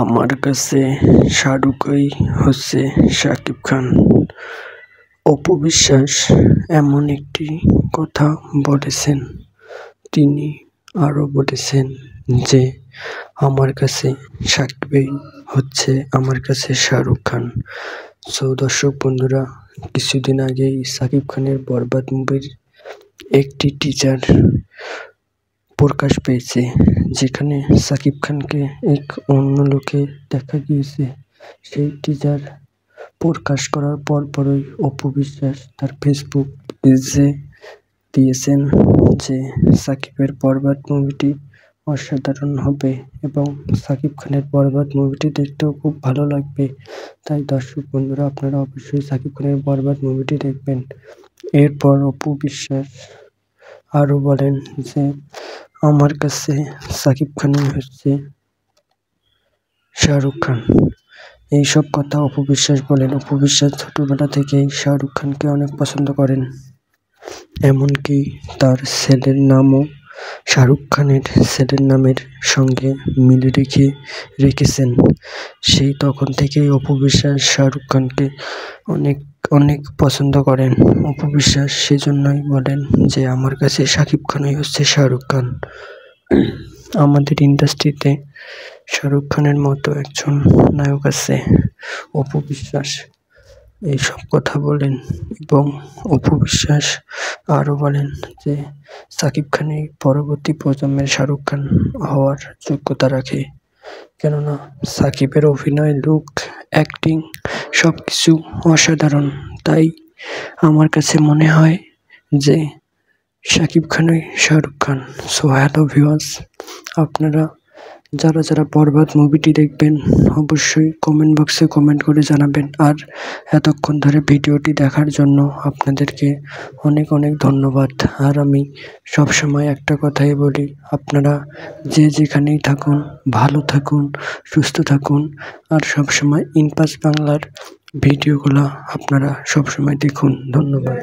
আমার কাছে শাহরুখই হচ্ছে শাকিব খান। অপু বিশ্বাস এমন একটি কথা বলেছেন, তিনি আরও বলেছেন যে আমার কাছে শাকিবই হচ্ছে আমার কাছে শাহরুখ খান। সো দর্শক বন্ধুরা, কিছুদিন আগেই শাকিব খানের বরবাদ মুভির একটি টিজার প্রকাশ পেয়েছে, যেখানে শাকিব খানকে এক অন্য লোকে দেখা গিয়েছে। সেই টিজার প্রকাশ করার পরপরই অপু বিশ্বাস তার ফেসবুক পেজে দিয়েছেন যে শাকিবের বরবাদ মুভিটি অসাধারণ হবে এবং শাকিব খানের বরবাদ মুভিটি দেখতেও খুব ভালো লাগবে। তাই দর্শক বন্ধুরা, আপনারা অবশ্যই শাকিব খানের বরবাদ মুভিটি দেখবেন। এরপর অপু বিশ্বাস আরও বলেন যে আমার কাছে শাকিব খানই হচ্ছে শাহরুখ খান। এইসব কথা অপু বিশ্বাস বলেন। অপু বিশ্বাস ছোটবেলা থেকেই শাহরুখ খানকে অনেক পছন্দ করেন, এমনকি তার ছেলের নামও শাহরুখ খানের ছেলের নামের সঙ্গে মিল রেখেছেন। সেই তখন থেকেই অপু বিশ্বাস শাহরুখ খানকে অনেক অনেক পছন্দ করেন। অপু বিশ্বাস সেজন্যই বলেন যে আমার কাছে শাকিব খানই হচ্ছে শাহরুখ খান। আমাদের ইন্ডাস্ট্রিতে শাহরুখ খানের মতো একজন নায়ক আছে, অপু বিশ্বাস এইসব কথা বলেন। এবং অপু বিশ্বাস আরও বলেন যে শাকিব খানই পরবর্তী প্রজন্মের শাহরুখ খান হওয়ার যোগ্যতা রাখে, কেননা শাকিবের অভিনয়, লুক, অ্যাক্টিং সব কিছু অসাধারণ। তাই আমার কাছে মনে হয় যে Shakib খানই Shahrukh Khan. So hello viewers, আপনারা যারা যারা বরবাদ মুভিটি দেখবেন অবশ্যই কমেন্ট বক্সে কমেন্ট করে জানাবেন। আর এতক্ষণ ধরে ভিডিওটি দেখার জন্য আপনাদেরকে অনেক অনেক ধন্যবাদ। আর আমি সবসময় একটা কথাই বলি, আপনারা যে যেখানেই থাকুন ভালো থাকুন, সুস্থ থাকুন, আর সবসময় ইনপাস বাংলার ভিডিওগুলো আপনারা সবসময় দেখুন। ধন্যবাদ।